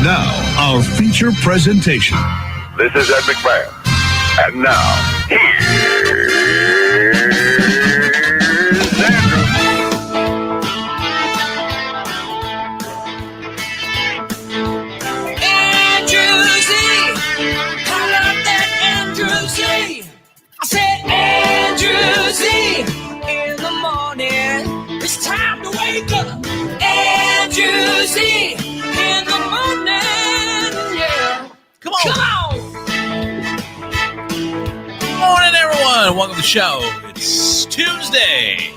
Now, our feature presentation. This is Ed McMahon. And now, here's Andrew. Andrew Z. How about that Andrew Z? I said Andrew Z. In the morning, it's time to wake up. Andrew Z. In the morning, yeah. Come on. Come on. Morning, everyone. Welcome to the show. It's Tuesday,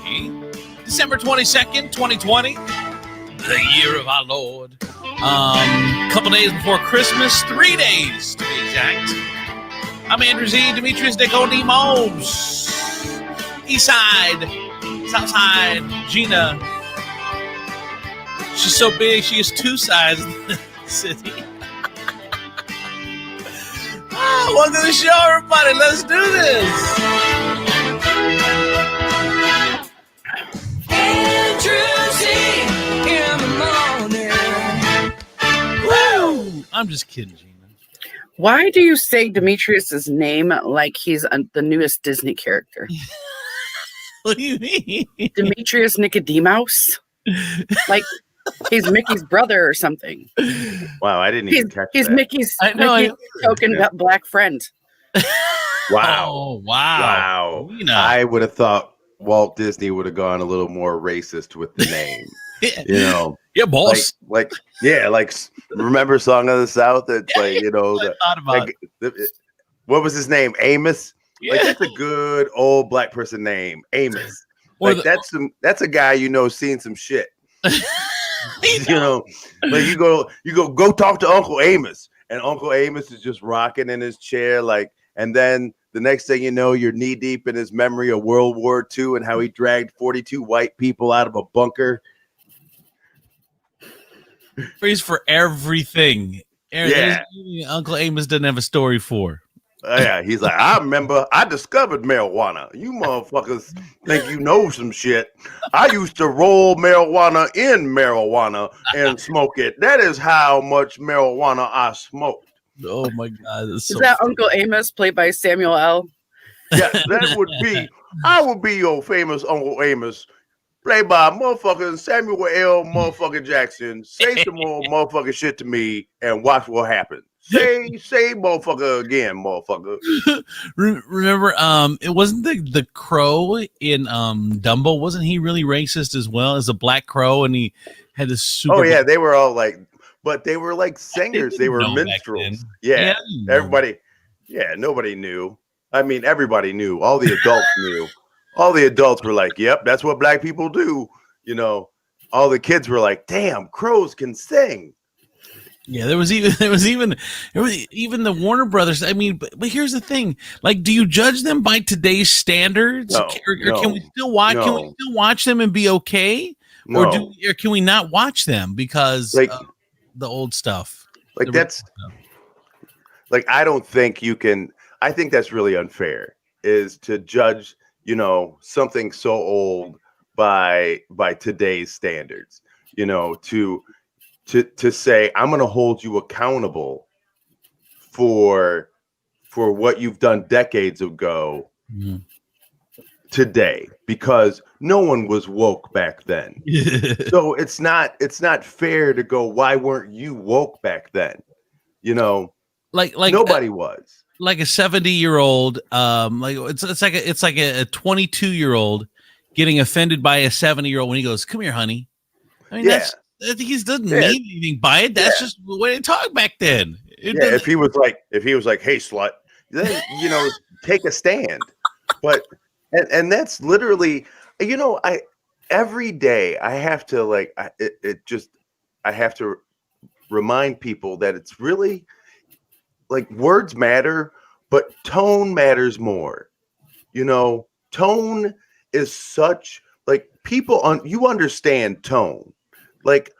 December 22nd, 2020, the year of our Lord. Couple days before Christmas, 3 days to be exact. I'm Andrew Z, Demetrius Nicodemus. East side, south side, Gina. She's so big, she has two sides of the city. Welcome to the show, everybody. Let's do this. Andrew Z. In the morning. Woo! I'm just kidding, Gina. Why do you say Demetrius's name like he's the newest Disney character? What do you mean? Demetrius Nicodemus? Like he's Mickey's brother or something. Wow, I didn't even catch He's that. Mickey's, I know, Mickey's token black friend. Wow. Oh, wow. Gina. I would have thought Walt Disney would have gone a little more racist with the name. You know, Yeah, boss. like remember Song of the South? It's like, you know, I thought about what was his name? Amos. Yeah. Like that's a good old black person name, Amos. Or Like that's a guy seen some shit. You know, like you go talk to Uncle Amos, and Uncle Amos is just rocking in his chair, like, and then the next thing you know, you're knee deep in his memory of World War II and how he dragged 42 white people out of a bunker. Praise for everything. Yeah. Uncle Amos doesn't have a story for. Yeah, he's like, I remember I discovered marijuana. You motherfuckers think you know some shit. I used to roll marijuana in marijuana and smoke it. That is how much marijuana I smoked. Oh my God. That's so Is that funny. Uncle Amos played by Samuel L? Yes, that would be, I would be your famous Uncle Amos, played by motherfucking Samuel L. motherfucking Jackson. Say some more motherfucking shit to me and watch what happens. Say motherfucker again, motherfucker. Remember, it wasn't the crow in Dumbo. Wasn't he really racist as well as a black crow? And he had this super. Oh yeah, they were all like, but they were like singers. They were know back minstrels. then. Yeah, Yeah, I didn't know. everybody. Yeah, nobody knew. I mean, everybody knew. All the adults knew. All the adults were like, "Yep, that's what black people do." You know, all the kids were like, "Damn, crows can sing." Yeah, there was even the Warner Brothers. I mean, but here's the thing: like, do you judge them by today's standards, No, or can we still watch? Can we no. still watch them and be okay, No. or can we not watch them because Like- of the old stuff? Like The that's original stuff. like I don't think you can. I think that's really unfair. Is to judge, you know, something so old by today's standards. You know, to say I'm going to hold you accountable for what you've done decades ago Mhm. today, because no one was woke back then. So it's not fair to go, why weren't you woke back then? You know, like nobody was. like a 70-year-old, like it's like a 22-year-old getting offended by a 70-year-old when he goes, "Come here, honey." I mean, Yeah. he doesn't Yeah. mean anything by it. That's Yeah. just the way they talk back then. It Yeah, doesn't- if he was like, "Hey, slut," then, you know, take a stand. But and that's literally, you know, every day I have to like, I have to remind people that it's really like words matter, but tone matters more. You know, tone is such like you understand tone. Like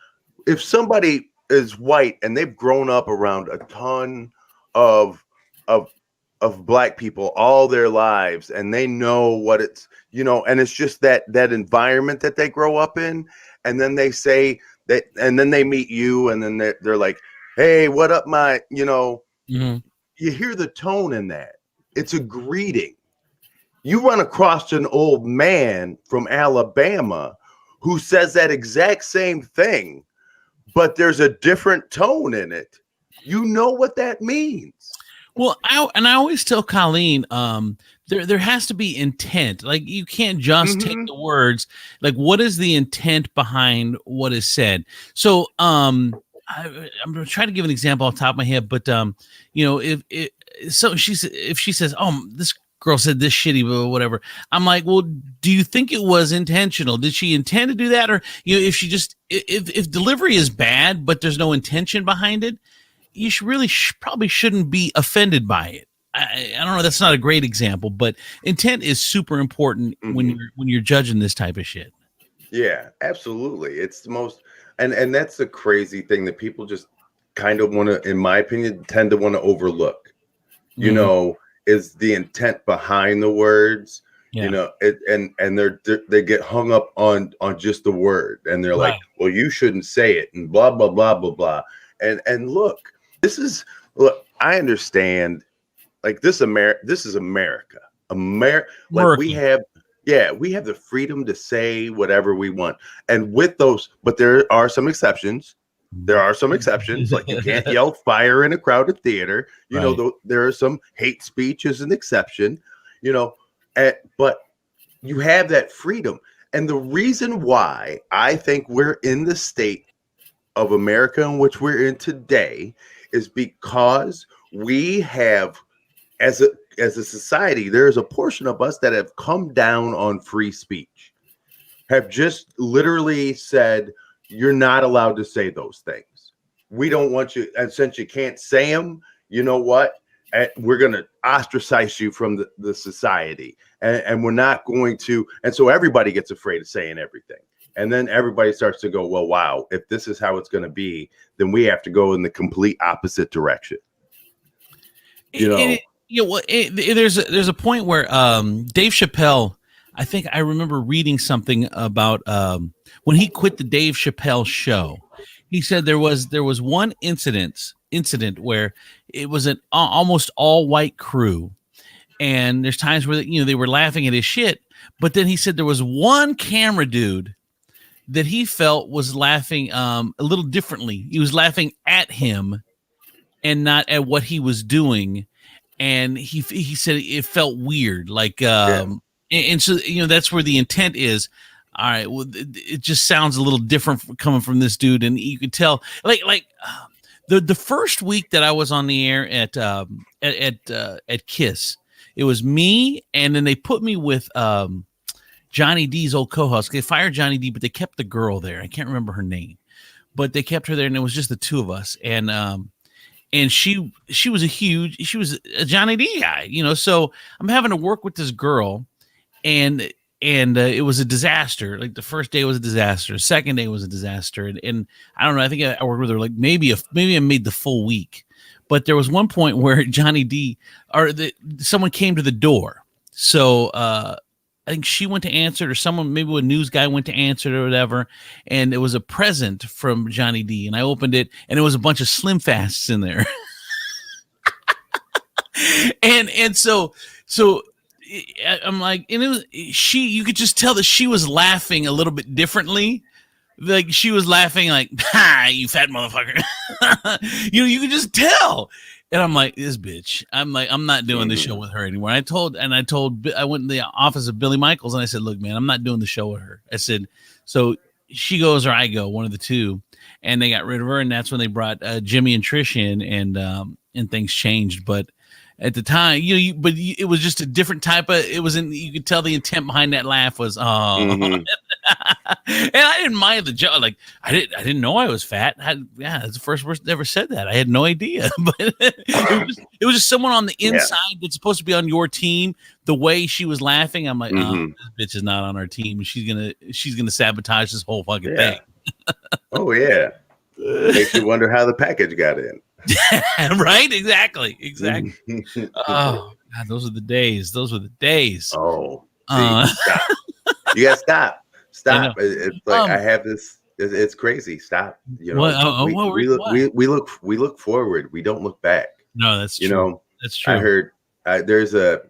if somebody is white and they've grown up around a ton of black people all their lives, and they know what it's, you know, and it's just that environment that they grow up in, and then they say that, and then they meet you, and then they're like, Hey, what up, my, Mm-hmm. you hear the tone in that. It's a greeting. You run across an old man from Alabama who says that exact same thing, but there's a different tone in it. You know what that means. Well, I always tell Colleen, there has to be intent. Like you can't just take the words. Like, what is the intent behind what is said? So, I'm gonna try to give an example off the top of my head, but if she says, "Oh, this girl said this shitty," or whatever, I'm like, well, do you think it was intentional? Did she intend to do that, or if she just if delivery is bad, but there's no intention behind it, you probably shouldn't be offended by it. I don't know. That's not a great example, but intent is super important when you're judging this type of shit. Yeah, absolutely. It's the most, and that's the crazy thing that people just kind of want to, in my opinion, tend to want to overlook. Is the intent behind the words. Yeah. And they get hung up on just the word, and they're like, well, you shouldn't say it, and blah blah blah blah blah. And look, I understand, like this is America. Like we have the freedom to say whatever we want, and with those, but there are some exceptions. Like you can't yell fire in a crowded theater. There are some hate speech as an exception. But you have that freedom, and the reason why I think we're in the state of America in which we're in today is because we have, as a society, there's a portion of us that have come down on free speech, have just literally said, you're not allowed to say those things. We don't want you, and since you can't say them, you know what? We're going to ostracize you from the society, and we're not going to, and so everybody gets afraid of saying everything. And then everybody starts to go, well, wow, if this is how it's going to be, then we have to go in the complete opposite direction. There's a point where Dave Chappelle, I think I remember reading something about when he quit the Dave Chappelle show. He said there was one incident where it was an almost all white crew, and there's times where they were laughing at his shit, but then he said there was one camera dude that he felt was laughing a little differently. He was laughing at him and not at what he was doing. And he said it felt weird. Like, and so, that's where the intent is. All right. Well, it just sounds a little different coming from this dude. And you could tell the first week that I was on the air at KISS, it was me. And then they put me with, Johnny D's old co-host. They fired Johnny D, but they kept the girl there. I can't remember her name, but they kept her there, and it was just the two of us. And she was a Johnny D guy, So I'm having to work with this girl, and it was a disaster. Like the first day was a disaster, the second day was a disaster, and I don't know. I think I worked with her like maybe I made the full week, but there was one point where Johnny D someone came to the door, so. I think she went to answer it, or someone, maybe a news guy went to answer it or whatever. And it was a present from Johnny D. And I opened it, and it was a bunch of Slim Fasts in there. and so I'm like, and it was you could just tell that she was laughing a little bit differently. Like she was laughing like, "Ha, you fat motherfucker." You could just tell. And I'm like, this bitch. I'm like, I'm not doing the show with her anymore. I went in the office of Billy Michaels, and I said, look, man, I'm not doing the show with her. I said, so she goes or I go, one of the two. And they got rid of her, and that's when they brought Jimmy and Trish in, and things changed. But at the time, but it was just a different type of. It was you could tell the intent behind that laugh was, and I didn't mind the joke. Like I didn't know I was fat. That's the first person that ever said that. I had no idea, but it was just someone on the inside that's supposed to be on your team. The way she was laughing, I'm like, oh, this bitch is not on our team. She's gonna sabotage this whole fucking thing. Oh yeah, makes you wonder how the package got in. Right? Exactly. Oh God, those were the days. Oh, stop. You gotta stop. It's like I have this It's crazy. Stop. You know, What? we look forward. We don't look back. No, that's true. You know, that's true. I heard there's a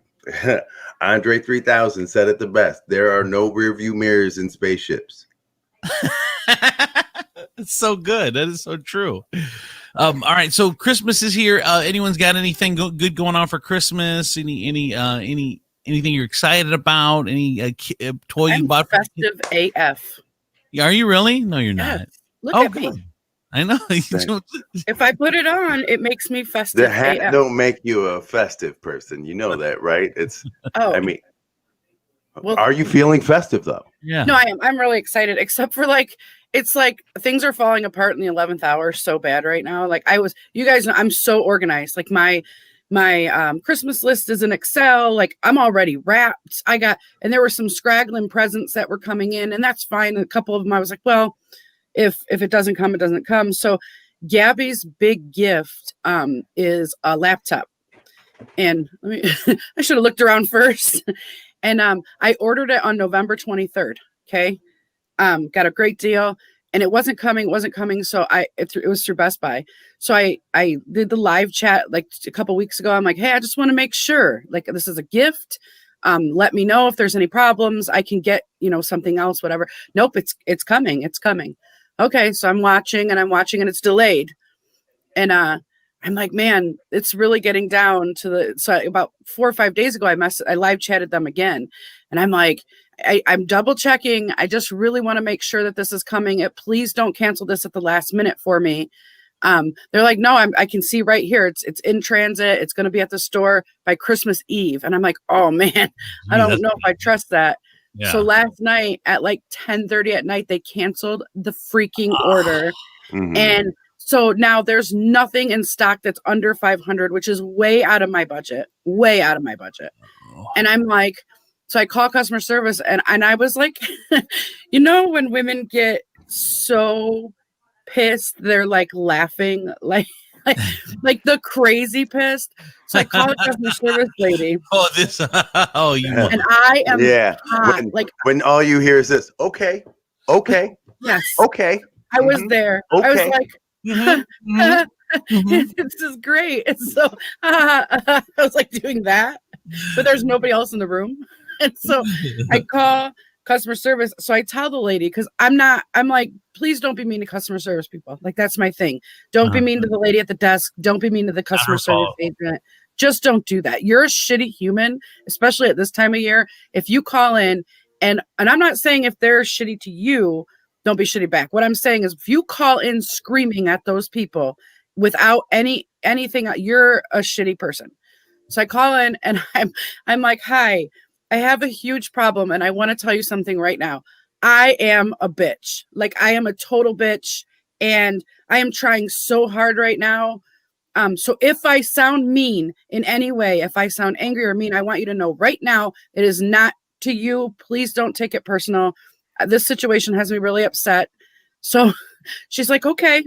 Andre 3000 said it the best. There are no rear view mirrors in spaceships. It's so good. That is so true. All right, so Christmas is here. Anyone's got anything good going on for Christmas? Anything you're excited about? Any toy you bought? Festive AF. Are you really? No, you're not. Look at good. me. I know. If I put it on, it makes me festive. The hat AF. don't make you a festive person. You know that, right? It's. I mean, well, are you feeling festive though? Yeah. No, I am. I'm really excited. Except for it's like things are falling apart in the 11th hour so bad right now. Like you guys know, I'm so organized. Like my Christmas list is in Excel. Like I'm already wrapped. And there were some scraggling presents that were coming in, and that's fine. A couple of them I was like, well, if it doesn't come, it doesn't come. So Gabby's big gift is a laptop. And I should have looked around first. And I ordered it on November 23rd. Okay. Got a great deal, and it wasn't coming. So it was through Best Buy. So I did the live chat like a couple weeks ago. I'm like, hey, I just want to make sure, like, this is a gift. Let me know if there's any problems. I can get, something else, whatever. Nope. It's coming. It's coming. Okay. So I'm watching and it's delayed. And, I'm like, man, it's really getting down to so about 4 or 5 days ago, I live chatted them again. And I'm like, I'm double checking. I just really want to make sure that this is coming. Please don't cancel this at the last minute for me. They're like, no, I can see right here. It's in transit. It's going to be at the store by Christmas Eve. And I'm like, oh man, I don't know if I trust that. Yeah. So last night at like 10:30 at night, they canceled the freaking order. Mm-hmm. And so now there's nothing in stock that's under 500, which is way out of my budget. And I'm like, so I call customer service and I was like, when women get so pissed, they're like laughing, like the crazy pissed. So I call the customer service lady. And I am hot. When all you hear is this, okay. Yes. Okay. I was there. Okay. I was like, mm-hmm. This is great. And so I was like doing that, but there's nobody else in the room. And so I call customer service. So I tell the lady, because I'm like, please don't be mean to customer service people. Like, that's my thing. Don't be mean to the lady at the desk. Don't be mean to the customer service agent. Just don't do that. You're a shitty human, especially at this time of year. If you call in, and I'm not saying if they're shitty to you, don't be shitty back. What I'm saying is if you call in screaming at those people without anything, you're a shitty person. So I call in and I'm like, hi, I have a huge problem and I want to tell you something right now. I am a bitch. Like, I am a total bitch and I am trying so hard right now. So if I sound mean in any way, if I sound angry or mean, I want you to know right now, it is not to you. Please don't take it personal. This situation has me really upset. So she's like, okay,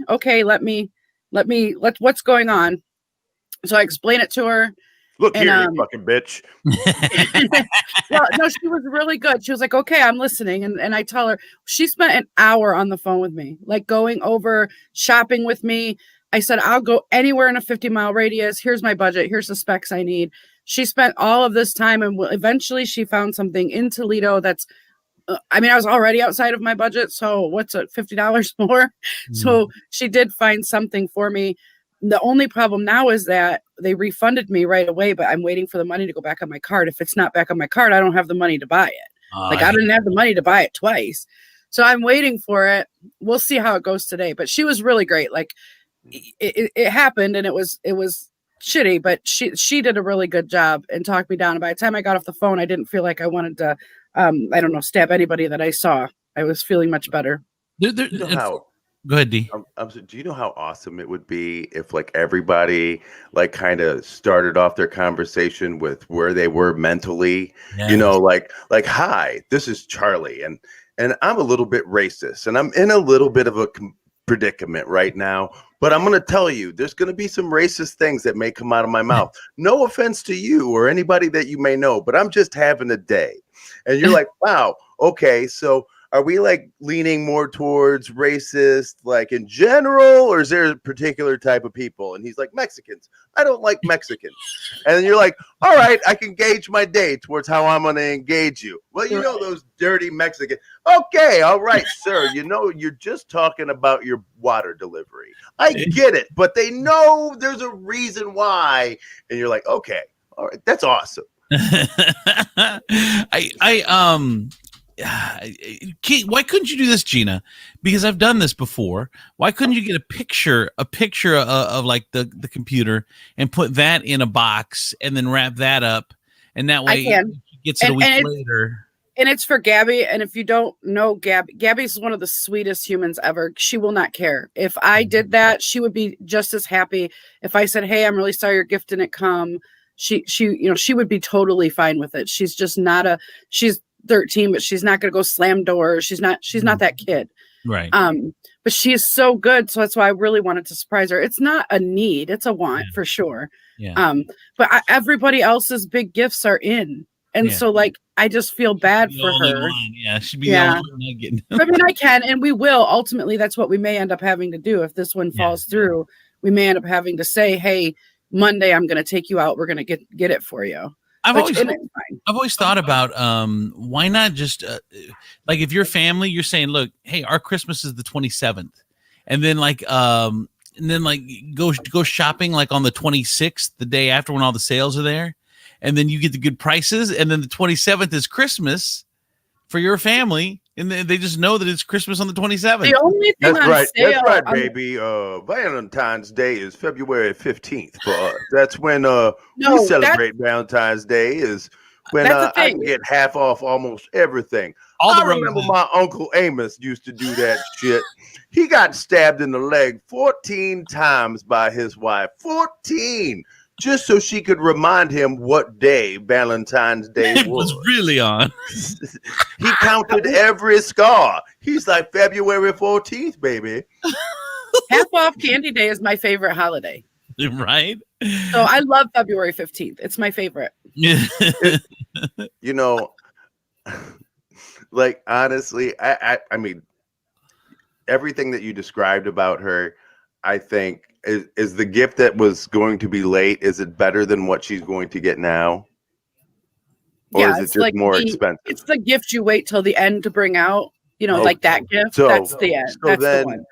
what's going on? So I explain it to her. Look here, you fucking bitch. Well, no, she was really good. She was like, okay, I'm listening. And I tell her, she spent an hour on the phone with me, like going over shopping with me. I said, I'll go anywhere in a 50-mile radius. Here's my budget. Here's the specs I need. She spent all of this time and eventually she found something in Toledo that's, I was already outside of my budget. So what's it, $50 more? Mm-hmm. So she did find something for me. The only problem now is that they refunded me right away, but I'm waiting for the money to go back on my card. If it's not back on my card, I don't have the money to buy it. I didn't have the money to buy it twice. So I'm waiting for it. We'll see how it goes today. But she was really great. Like it happened and it was shitty, but she did a really good job and talked me down. And by the time I got off the phone, I didn't feel like I wanted to, stab anybody that I saw. I was feeling much better. Go ahead, D. Do you know how awesome it would be if like everybody like kind of started off their conversation with where they were mentally, like, hi, this is Charlie. And I'm a little bit racist and I'm in a little bit of a predicament right now, but I'm going to tell you, there's going to be some racist things that may come out of my mouth. No offense to you or anybody that you may know, but I'm just having a day. And you're like, wow, okay, so are we like leaning more towards racist, like in general, or is there a particular type of people? And he's like, Mexicans. I don't like Mexicans. And then you're like, all right, I can gauge my day towards how I'm going to engage you. Well, you know, those dirty Mexicans. Okay, all right, sir. You know, you're just talking about your water delivery. I get it, but they know there's a reason why. And you're like, okay, all right, that's awesome. Kate, why couldn't you do this, Gina? Because I've done this before. Why couldn't you get a picture of like the computer and put that in a box and then wrap that up, and that way she gets it a week later. And it's for Gabby. And if you don't know Gabby's one of the sweetest humans ever. She will not care. If I did that, she would be just as happy. If I said, hey, I'm really sorry your gift didn't come, she would be totally fine with it. She's just not she's 13, but she's not going to go slam doors. She's not that kid. Right. But she is so good. So that's why I really wanted to surprise her. It's not a need, it's a want for sure. Yeah. But everybody else's big gifts are in. And so like, I just feel bad for her. Yeah. She'd be the only one not getting I mean, I can, and we will ultimately, that's what we may end up having to do. If this one falls through, we may end up having to say, hey, Monday, I'm going to take you out. We're going to get it for you. I've always thought about why not just like if your family, you're saying, look, hey, our Christmas is the 27th, and then go shopping like on the 26th, the day after when all the sales are there, and then you get the good prices, and then the 27th is Christmas for your family, and they just know that it's Christmas on the 27th. The only thing that's right, baby. Valentine's Day is February 15th for us. That's when we celebrate Valentine's Day. Is when I can get half off almost everything. I remember my uncle Amos used to do that shit. He got stabbed in the leg 14 times by his wife. 14. Just so she could remind him what day Valentine's Day was really on. He counted every scar. He's like, February 14th, baby. Half off candy day is my favorite holiday. Right? So I love February 15th. It's my favorite. You know, like, honestly, I mean, everything that you described about her, I think, is the gift that was going to be late, is it better than what she's going to get now? Or is it just like more expensive? It's the gift you wait till the end to bring out, like that gift. So, that's the end. So that's the one.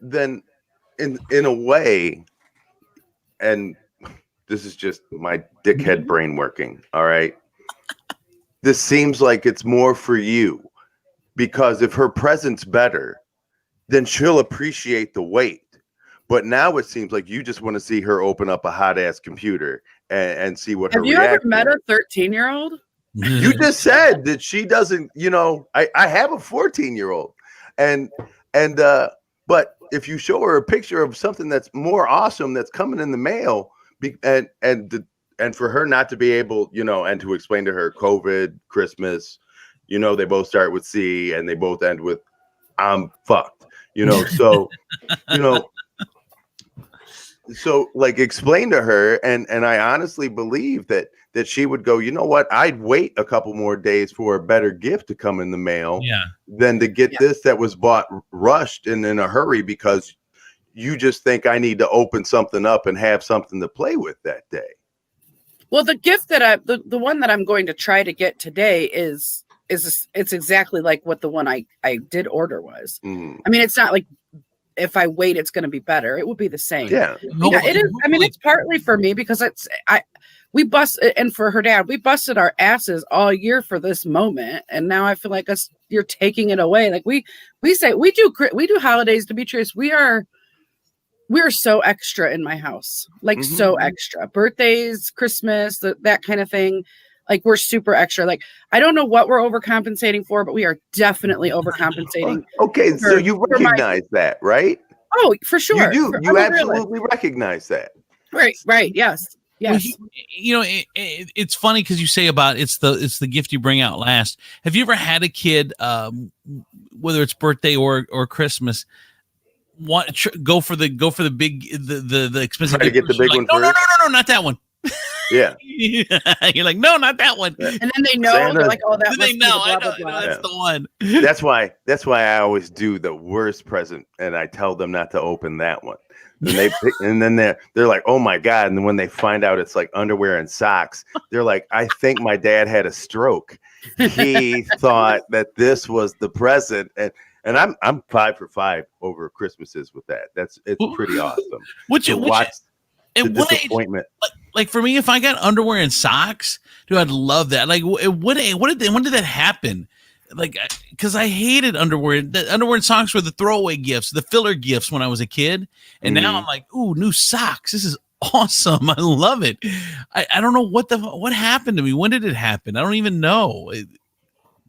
Then in a way, and this is just my dickhead brain working, all right? This seems like it's more for you, because if her present's better, then she'll appreciate the wait. But now it seems like you just want to see her open up a hot ass computer and see what her reaction is. Have you ever met a 13-year-old? You just said that she doesn't, I have a 14-year-old. But if you show her a picture of something that's more awesome that's coming in the mail, and for her not to be able, and to explain to her COVID, Christmas, they both start with C and they both end with I'm fucked, so, So like explain to her, and I honestly believe that she would go, you know what, I'd wait a couple more days for a better gift to come in the mail than to get this that was bought rushed and in a hurry because you just think I need to open something up and have something to play with that day. Well, the gift that the one that I'm going to try to get today it's exactly like what the one I did order was. I mean, it's not like if I wait, it's going to be better. It will be the same. Yeah, it is. I mean, it's partly for me because we for her dad, we busted our asses all year for this moment, and now I feel like you're taking it away. Like we say we do holidays, Demetrius. We're so extra in my house, like so extra. Birthdays, Christmas, that kind of thing. Like we're super extra. Like I don't know what we're overcompensating for, but we are definitely overcompensating. Okay, so you recognize that, right? Oh, for sure. You do. You absolutely recognize that. Right. Yes. Well, it's funny because you say about it's the gift you bring out last. Have you ever had a kid, whether it's birthday or Christmas, go for the big the expensive? Try to get the big one no, first. No, not that one. Yeah. You're like, no, not that one. And then they know, Santa- they're like, oh, that Then must they be know, the I blah, know, blah, blah. that's the one. That's why I always do the worst present, and I tell them not to open that one. And they pick, and then they're like, oh my God. And then when they find out it's like underwear and socks, they're like, I think my dad had a stroke. He thought that this was the present. And I'm 5 for 5 over Christmases with that. It's pretty awesome. To watch the disappointment. Like for me, if I got underwear and socks, dude, I'd love that. Like, when did that happen? Like, because I hated underwear. The underwear and socks were the throwaway gifts, the filler gifts when I was a kid. And now I'm like, ooh, new socks. This is awesome. I love it. I don't know what happened to me. When did it happen? I don't even know.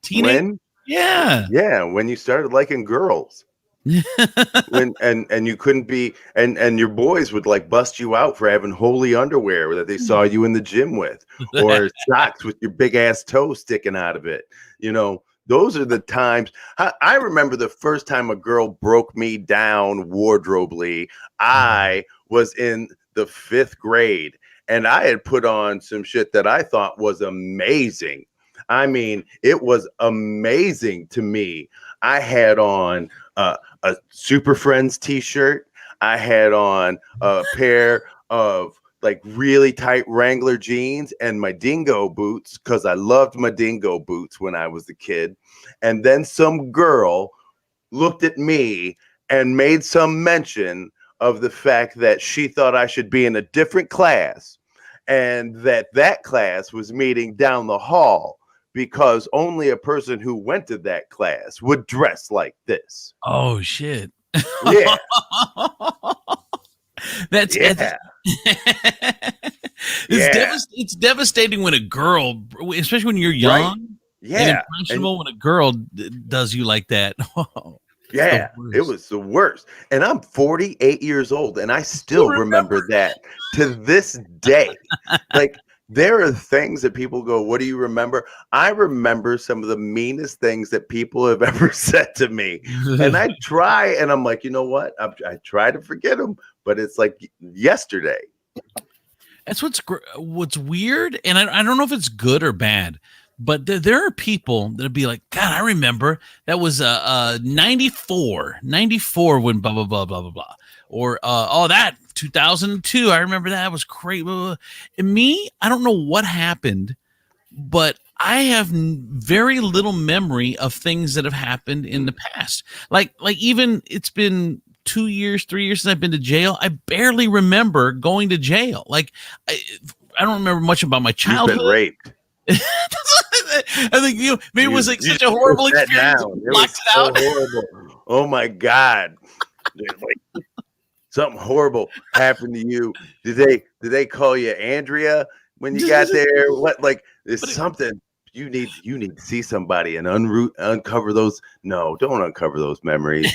Teenage? When? Yeah. Yeah, when you started liking girls. and you couldn't be, and your boys would like bust you out for having holy underwear that they saw you in the gym with, or socks with your big ass toe sticking out of it. You know, those are the times. I remember the first time a girl broke me down wardrobely. I was in the 5th grade, and I had put on some shit that I thought was amazing. I mean, it was amazing to me. I had on a Super Friends t-shirt. I had on a pair of like really tight Wrangler jeans and my dingo boots, because I loved my dingo boots when I was a kid. And then some girl looked at me and made some mention of the fact that she thought I should be in a different class, and that class was meeting down the hall, because only a person who went to that class would dress like this. Oh shit. Yeah. That's Yeah. It's devastating when a girl, especially when you're young, Right? Yeah. and impressionable, when a girl does you like that. Yeah, it was the worst. And I'm 48 years old, and I still remember that to this day. Like, there are things that people go, what do you remember? I remember some of the meanest things that people have ever said to me. And I try, and I'm like, you know what? I try to forget them, but it's like yesterday. That's what's weird. And I don't know if it's good or bad, but there are people that'll be like, God, I remember that was 94 when blah, blah, blah, blah, blah, blah. Or, that 2002. I remember that was crazy. Blah, blah. And me, I don't know what happened, but I have very little memory of things that have happened in the past. Like even it's been 2 years, 3 years since I've been to jail. I barely remember going to jail. Like I don't remember much about my childhood. You've been raped. I think maybe it was like such a horrible experience. It was so horrible. Oh my God. Like, something horrible happened to you. Did they call you Andrea when you got there? What, like, there's something you need to see somebody and uncover those. No, don't uncover those memories.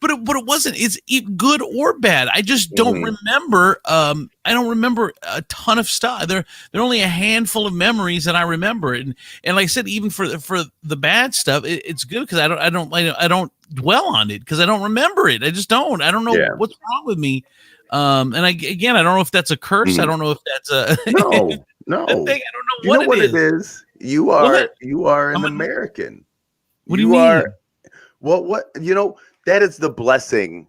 But it wasn't. It's good or bad. I just don't remember. I don't remember a ton of stuff. There are only a handful of memories that I remember, and like I said, even for the bad stuff, it's good because I don't dwell on it because I don't remember it. I just don't. I don't know what's wrong with me. And I don't know if that's a curse. I don't know if that's a no. I don't know you know what it is. You are an American. What do you mean? What that is the blessing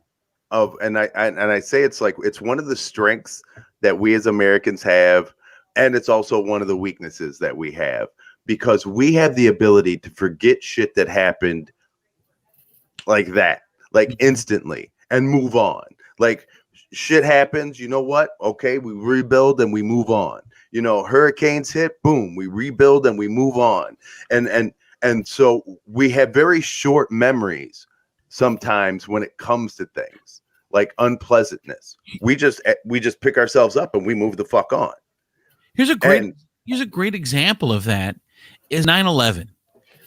of, and I say it's like it's one of the strengths that we as Americans have, and it's also one of the weaknesses that we have, because we have the ability to forget shit that happened like that, like instantly, and move on. Like, shit happens, you know what? Okay, we rebuild and we move on. You know, hurricanes hit, boom, we rebuild and we move on. And so we have very short memories sometimes when it comes to things like unpleasantness. We just pick ourselves up and we move the fuck on. Here's a great example of that is 9/11.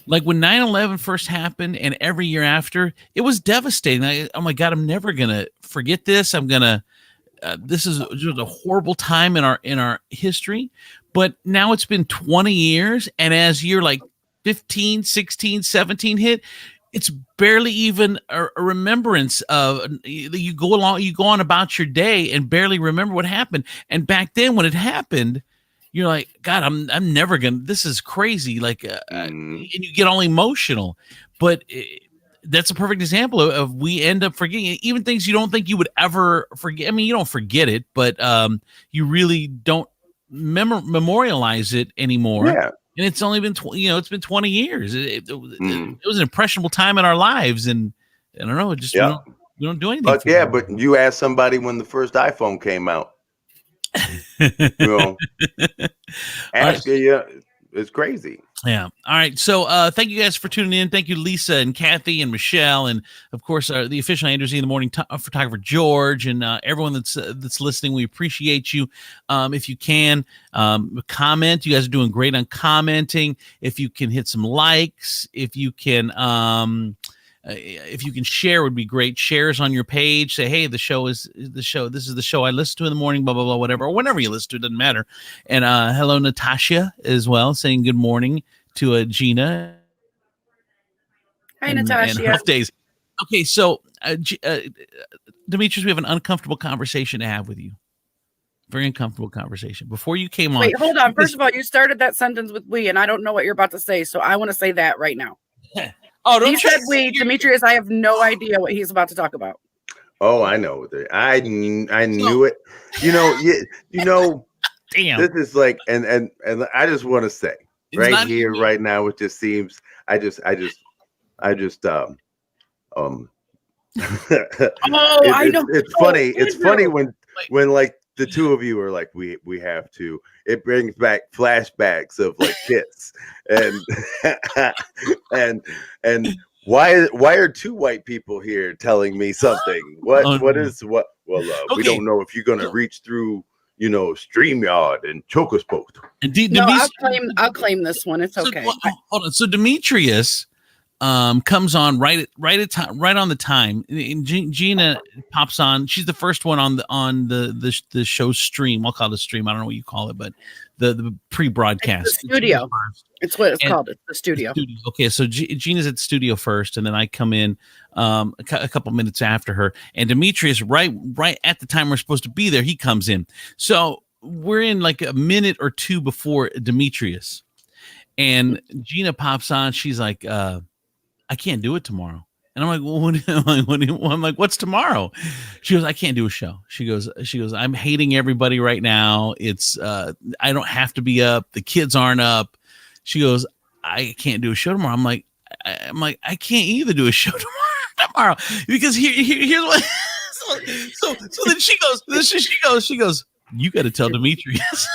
Like when 9/11 first happened, and every year after, it was devastating. Oh my God, I'm never gonna forget this. This is just a horrible time in our history. But now it's been 20 years, and as year like 15, 16, 17 hit, it's barely even a remembrance of you go on about your day and barely remember what happened. And back then when it happened, you're like, God, I'm never gonna, this is crazy. Like, and you get all emotional, but that's a perfect example of we end up forgetting even things you don't think you would ever forget. I mean, you don't forget it, but you really don't memorialize it anymore. Yeah. And it's only been, it's been 20 years. It was an impressionable time in our lives. And I don't know, just, we don't do anything. But yeah, but you ask somebody when the first iPhone came out, ask you, it's crazy. Yeah. All right. So thank you guys for tuning in. Thank you, Lisa and Kathy and Michelle, and of course the official Andrews in the Morning photographer George, and everyone that's listening. We appreciate you. If you can comment, you guys are doing great on commenting. If you can hit some likes, if you can share, would be great. Shares on your page. Say, hey, this is the show I listen to in the morning, blah, blah, blah, whatever, or whenever you listen to it, doesn't matter. And hello, Natasha, as well, saying good morning to Gina. Hi, Natasha. And days. Okay, so Demetrius, we have an uncomfortable conversation to have with you. Very uncomfortable conversation. Before you came on. Wait, hold on. First of all, you started that sentence with we, and I don't know what you're about to say, so I want to say that right now. He said we, Demetrius. I have no idea what he's about to talk about. Oh, I know. I knew it. You know. Damn. This is like, and I just want to say right here, right now, it just seems. I just. I know. It's funny. It's funny when like the two of you are like, we have to. It brings back flashbacks of like kids and why are two white people here telling me something? What? Well, we don't know if you're gonna reach through, StreamYard and Chocus Boat. I'll claim this one. It's okay. Hold on. So Demetrius comes on right on the time. And Gina pops on. She's the first one on the show stream. I'll call it a stream. I don't know what you call it, but the pre-broadcast. It's the studio. It's what it's called. It's the studio. Okay, so Gina's at the studio first, and then I come in a couple minutes after her. And Demetrius, right at the time we're supposed to be there, he comes in. So we're in like a minute or two before Demetrius, and Gina pops on. She's like, I can't do it tomorrow. And I'm like, well, I'm like, what's tomorrow? She goes, I can't do a show. She goes, I'm hating everybody right now. It's, I don't have to be up. The kids aren't up. She goes, I can't do a show tomorrow. I'm like, I can't either do a show tomorrow because here's what. So then she goes, you got to tell Demetrius.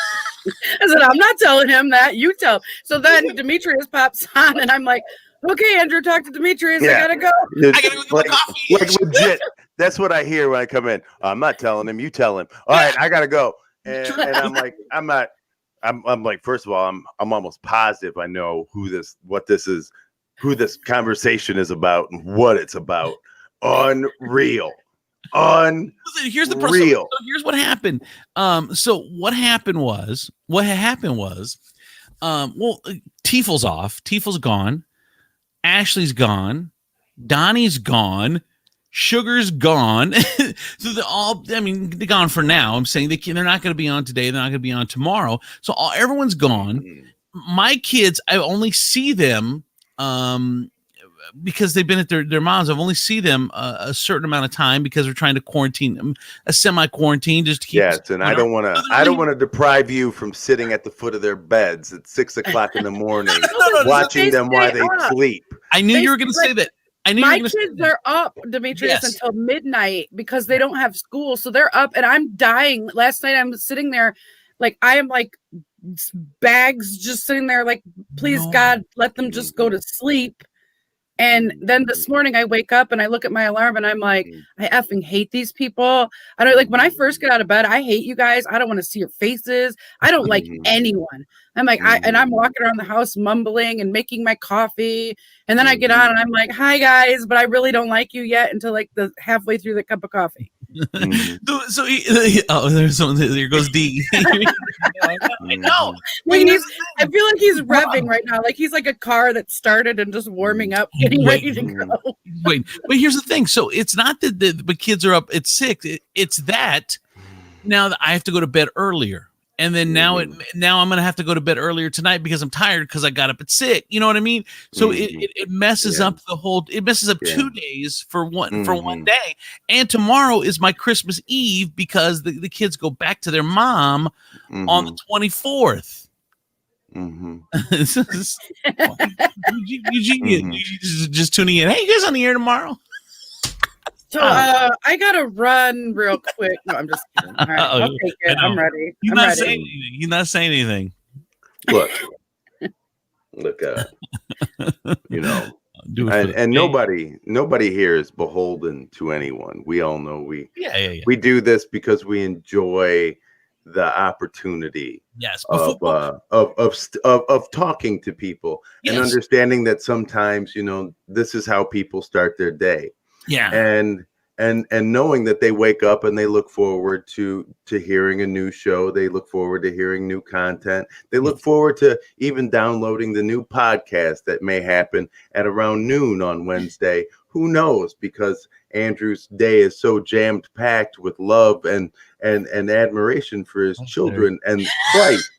I said, I'm not telling him that. You tell. So then Demetrius pops on, and I'm like, okay, Andrew, talk to Demetrius. Yeah. I gotta go. I gotta go get my coffee. Like legit. That's what I hear when I come in. I'm not telling him. You tell him. All right, I gotta go. And I'm like, I'm not. I'm like, first of all, I'm almost positive I know who this conversation is about and what it's about. Unreal. Here's the problem. So here's what happened. So what happened was, Tiefel's off. Tiefel's gone. Ashley's gone. Donnie's gone. Sugar's gone. So they're gone for now. I'm saying they're not going to be on today. They're not going to be on tomorrow. So everyone's gone. My kids, I only see them because they've been at their moms. I've only see them a certain amount of time because we're trying to quarantine them, a semi-quarantine, just to keep. Yes, and I don't want to deprive you from sitting at the foot of their beds at 6 o'clock in the morning, watching them while they sleep. I knew you were going to say that. My kids are up, Demetrius, until midnight because they don't have school, so they're up, and I'm dying. Last night, I'm sitting there, like I am like bags, just sitting there, like, please God, let them just go to sleep. And then this morning I wake up and I look at my alarm and I'm like, I effing hate these people. I don't like when I first get out of bed, I hate you guys. I don't want to see your faces. I don't like anyone. I'm like, I'm walking around the house mumbling and making my coffee. And then I get on and I'm like, hi guys, but I really don't like you yet until like the halfway through the cup of coffee. So there's someone. There goes D. I know. I feel like he's revving right now. Like he's like a car that started and just warming up, getting ready to go. Wait, but here's the thing. So it's not that the kids are up at 6. It's that now that I have to go to bed earlier. And then now I'm going to have to go to bed earlier tonight because I'm tired because I got up at 6. You know what I mean? So it messes up it messes up 2 days for one day. And tomorrow is my Christmas Eve because the kids go back to their mom on the 24th. You just tuning in. Hey, you guys on the air tomorrow? So I gotta run real quick. No, I'm just kidding. All right, I'll take it. I'm ready. You're not saying anything. Look, you know, and nobody here is beholden to anyone. We all know we do this because we enjoy the opportunity of talking to people and understanding that sometimes, you know, this is how people start their day. Yeah. And knowing that they wake up and they look forward to hearing a new show. They look forward to hearing new content. They look forward to even downloading the new podcast that may happen at around noon on Wednesday. Who knows? Because Andrew's day is so jammed packed with love and admiration for his children and Christ.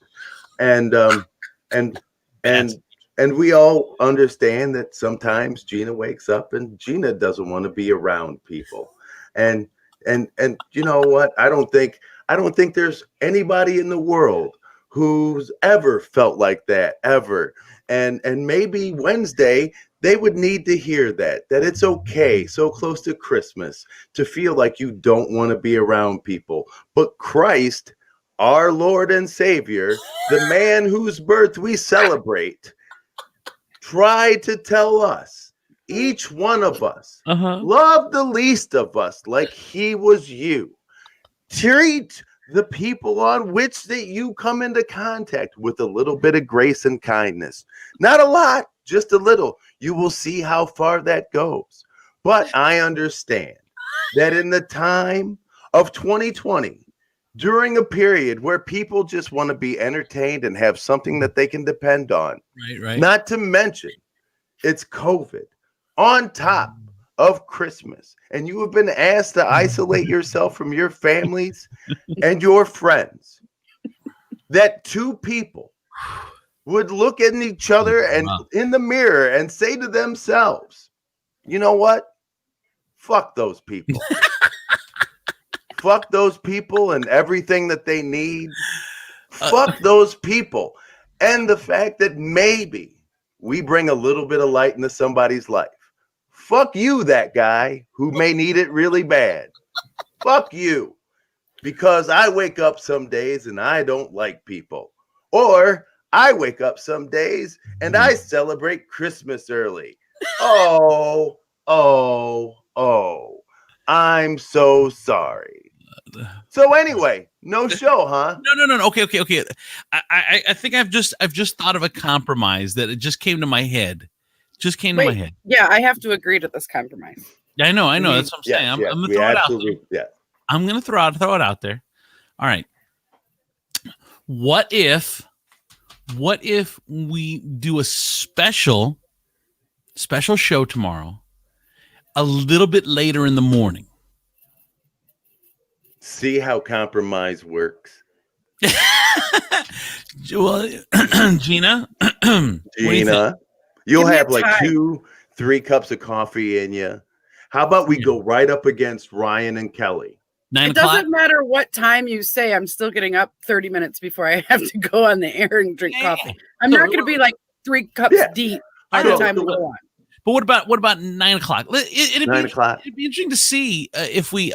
And we all understand that sometimes Gina wakes up and Gina doesn't want to be around people. And you know what? I don't think there's anybody in the world who's ever felt like that ever. And maybe Wednesday they would need to hear that it's okay so close to Christmas to feel like you don't want to be around people. But Christ, our Lord and Savior, the man whose birth we celebrate, tried to tell us, each one of us, love the least of us like he was you. Treat the people on which that you come into contact with a little bit of grace and kindness. Not a lot, just a little. You will see how far that goes. But I understand that in the time of 2020, during a period where people just want to be entertained and have something that they can depend on. Right. Not to mention, it's COVID on top of Christmas. And you have been asked to isolate yourself from your families and your friends. That two people would look at each other and in the mirror and say to themselves, you know what? Fuck those people. Fuck those people and everything that they need. Fuck those people. And the fact that maybe we bring a little bit of light into somebody's life. Fuck you, that guy who may need it really bad. Fuck you. Because I wake up some days and I don't like people. Or I wake up some days and I celebrate Christmas early. Oh. I'm so sorry. So anyway, no show, huh? No. Okay. I think I've just thought of a compromise that it just came to my head. To my head. Yeah, I have to agree to this compromise. I know. That's what I'm saying. I'm gonna throw it out there. Yeah. I'm gonna throw it out there. All right. What if we do a special show tomorrow, a little bit later in the morning? See how compromise works. Well, Gina, you'll have like 2-3 cups of coffee in you. How about we go right up against Ryan and Kelly? 9 o'clock? Doesn't matter what time you say. I'm still getting up 30 minutes before I have to go on the air and drink coffee. I'm not going to be like 3 cups deep by the time we go on. But what about 9 o'clock? 9 o'clock. It'd be interesting to see if we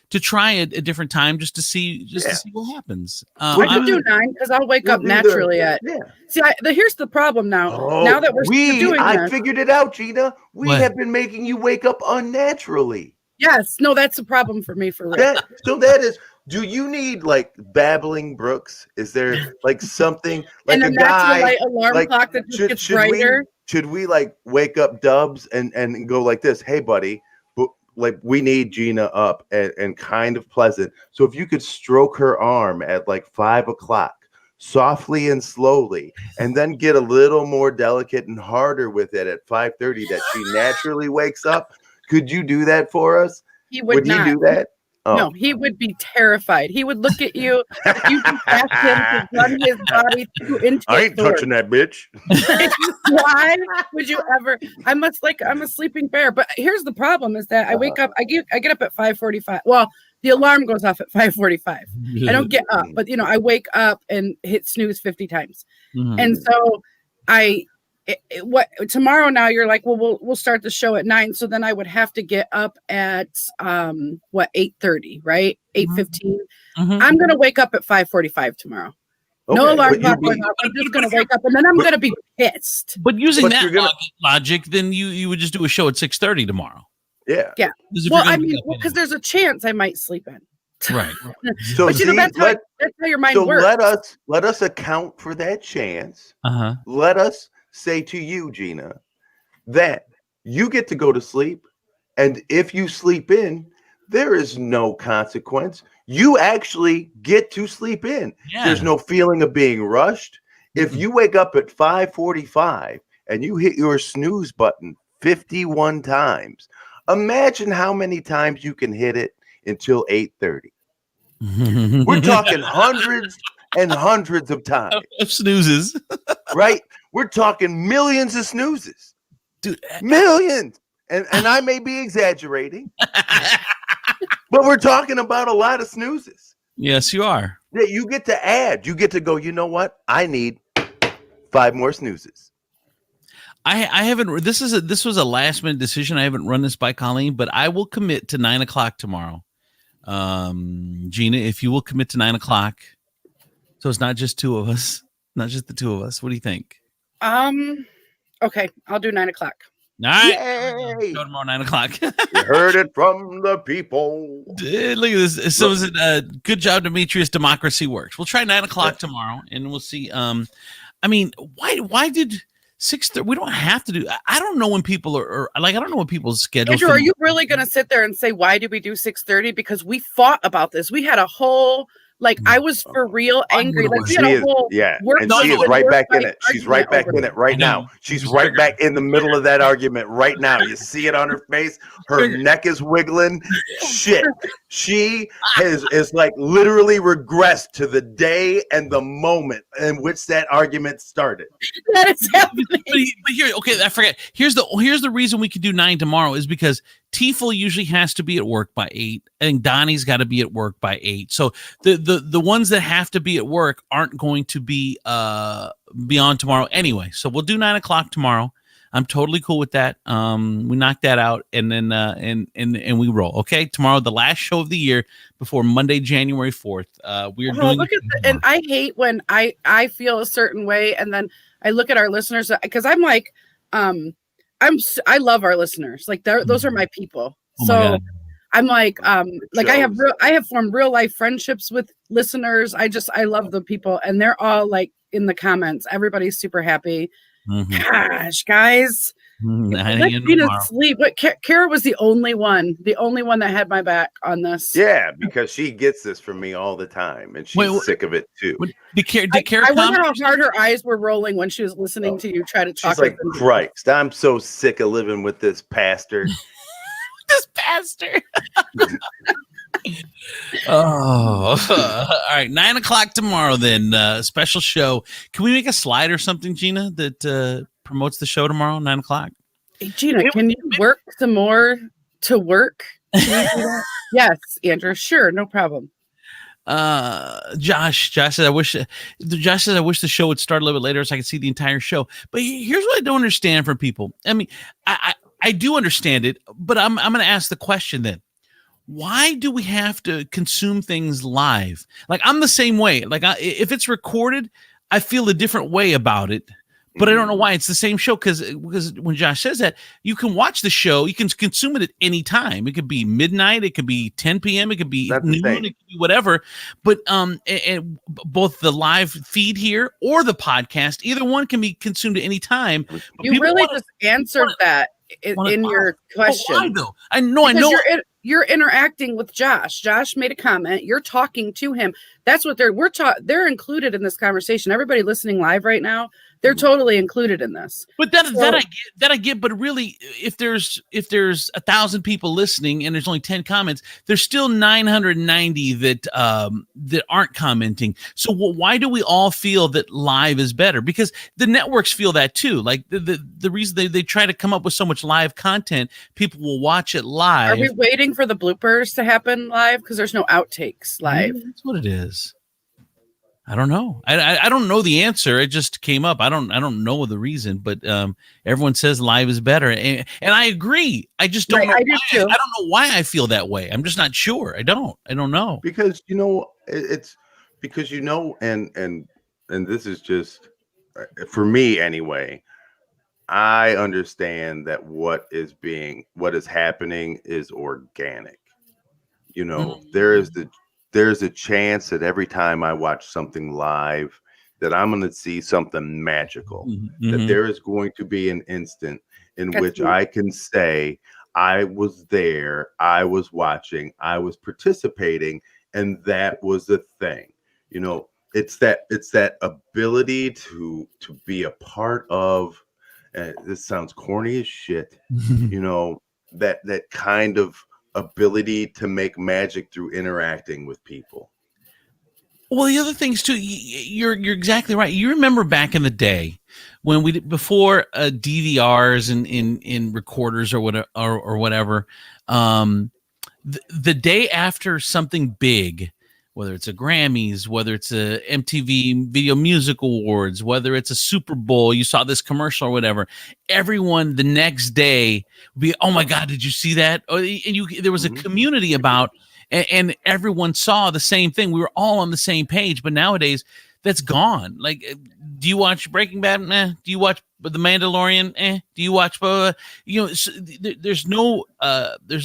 to try a different time to see what happens. We can do 9 because I'll wake up naturally at. Yeah. See, here's the problem now. Now that we're doing I figured it out, Gina. We have been making you wake up unnaturally. Yes. No, that's a problem for me for real. That is. Do you need like babbling brooks? Is there like something like and a guy light alarm clock that just gets brighter? Should we like wake up Dubs and go like this? Hey, buddy. like we need Gina up and kind of pleasant. So if you could stroke her arm at like 5 o'clock, softly and slowly, and then get a little more delicate and harder with it at 5:30 that she naturally wakes up. Could you do that for us? He would not. He do that? Oh. No, he would be terrified. He would look at you if you just asked him to run his body through into I ain't touching that bitch. Why would you ever? I'm a sleeping bear. But here's the problem: is that I wake up, I get up at 5:45. Well, the alarm goes off at 5:45. I don't get up, but I wake up and hit snooze 50 times, and so tomorrow now you're like, well, we'll start the show at 9. So then I would have to get up at 8:30, right? 8:15. I'm gonna wake up at 5:45 tomorrow. Okay, no alarm clock going off. I'm just gonna wake up and then I'm gonna be pissed. But using that logic, then you would just do a show at 6:30 tomorrow. Yeah. Yeah. Well, I mean, because there's a chance I might sleep in. Right. So but that's how your mind works. Let us account for that chance. Let us say to you, Gina, that you get to go to sleep, and if you sleep in, there is no consequence. You actually get to sleep in. Yeah. There's no feeling of being rushed. If you wake up at 5:45 and you hit your snooze button 51 times, imagine how many times you can hit it until 8:30. We're talking hundreds and hundreds of times of snoozes, right? We're talking millions of snoozes, dude. Millions, and I may be exaggerating, but we're talking about a lot of snoozes. Yes, you are. That you get to add. You get to go. You know what? I need 5 more snoozes. I haven't. This was a last minute decision. I haven't run this by Colleen, but I will commit to 9 o'clock tomorrow. Gina, if you will commit to 9 o'clock, so it's not just two of us, not just the two of us. What do you think? Okay, I'll do 9 o'clock. All right, go tomorrow 9 o'clock. You heard it from the people. Look at this. So is it good job, Demetrius? Democracy works. We'll try 9 o'clock tomorrow, and we'll see. I mean, why did 6:30? We don't have to do. I don't know when people are like. I don't know what people's schedules. Andrew, are you really going to sit there and say why did we do 6:30? Because we fought about this. We had a whole. Like I was for real angry. Like she is right back in it. She's right back in it right now. She's right back in the middle of that argument right now. You see it on her face. Her neck is wiggling. Shit. She is like literally regressed to the day and the moment in which that argument started. That is happening. But here, okay, I forget. Here's the reason we could do 9 tomorrow is because Tiefel usually has to be at work by 8. I think Donnie's got to be at work by 8. So the ones that have to be at work aren't going to be on tomorrow anyway. So we'll do 9 o'clock tomorrow. I'm totally cool with that. We knock that out and then and we roll. Okay, tomorrow the last show of the year before Monday, January 4th. We're doing. Look at and I hate when I feel a certain way and then I look at our listeners because I'm like I love our listeners. Like those are my people. So I'm like I have formed real life friendships with listeners. I love the people and they're all like in the comments. Everybody's super happy. Gosh, guys. Let me to sleep. But Kara was the only one that had my back on this. Yeah, because she gets this from me all the time, and she's sick of it too. Did Kara I wonder how hard her eyes were rolling when she was listening to you try to talk. She's like, Christ, I'm so sick of living with this pastor. This pastor. All right, 9 o'clock tomorrow. Then special show. Can we make a slide or something, Gina, that promotes the show tomorrow, 9 o'clock? Hey, Gina, can you work some more to work? Yes, Andrew. Sure, no problem. Josh says I wish the show would start a little bit later so I could see the entire show. But here's what I don't understand from people. I mean, I do understand it, but I'm going to ask the question then. Why do we have to consume things live? Like I'm the same way. Like if it's recorded, I feel a different way about it. But I don't know why it's the same show because when Josh says that, you can watch the show, you can consume it at any time. It could be midnight, it could be 10 p.m., it could be noon, it could be whatever. But and both the live feed here or the podcast, either one can be consumed at any time. You really just answered that in your question. Why though? I know. You're interacting with Josh. Josh made a comment. You're talking to him. That's what they're included in this conversation. Everybody listening live right now, they're totally included in this. But that I get. But really, if there's 1,000 people listening and there's only 10 comments, there's still 990 that aren't commenting. So why do we all feel that live is better? Because the networks feel that too. Like the reason they try to come up with so much live content, people will watch it live. Are we waiting for the bloopers to happen live? Because there's no outtakes live. Maybe that's what it is. I don't know. I don't know the answer. It just came up. I don't know the reason, but everyone says live is better, and I agree. I just don't know. I don't know why I feel that way. I'm just not sure. I don't know. Because it's because and this is just for me anyway. I understand that what is happening is organic. There's a chance that every time I watch something live that I'm going to see something magical, that there is going to be an instant in which I can say, I was there, I was watching, I was participating, and that was the thing. It's that ability to be a part of, this sounds corny as shit, that kind of ability to make magic through interacting with people. Well, the other things too, you're exactly right. You remember back in the day when before DVRs and in recorders or whatever, the day after something big, whether it's a Grammys, whether it's a MTV Video Music Awards, whether it's a Super Bowl, you saw this commercial or whatever, everyone the next day would be, oh my God, did you see that? There was a community about, and everyone saw the same thing. We were all on the same page, but nowadays that's gone. Like, do you watch Breaking Bad? Do you watch The Mandalorian? Do you watch, there's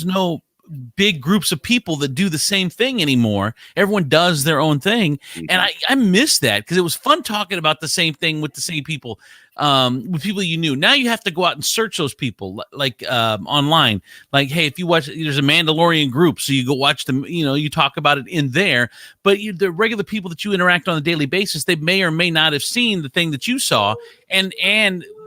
no big groups of people that do the same thing anymore. Everyone does their own thing. And I miss that because it was fun talking about the same thing with the same people, with people you knew. Now you have to go out and search those people like online. Like, hey, if you watch, there's a Mandalorian group, so you go watch them, you talk about it in there. But the regular people that you interact on a daily basis, they may or may not have seen the thing that you saw, and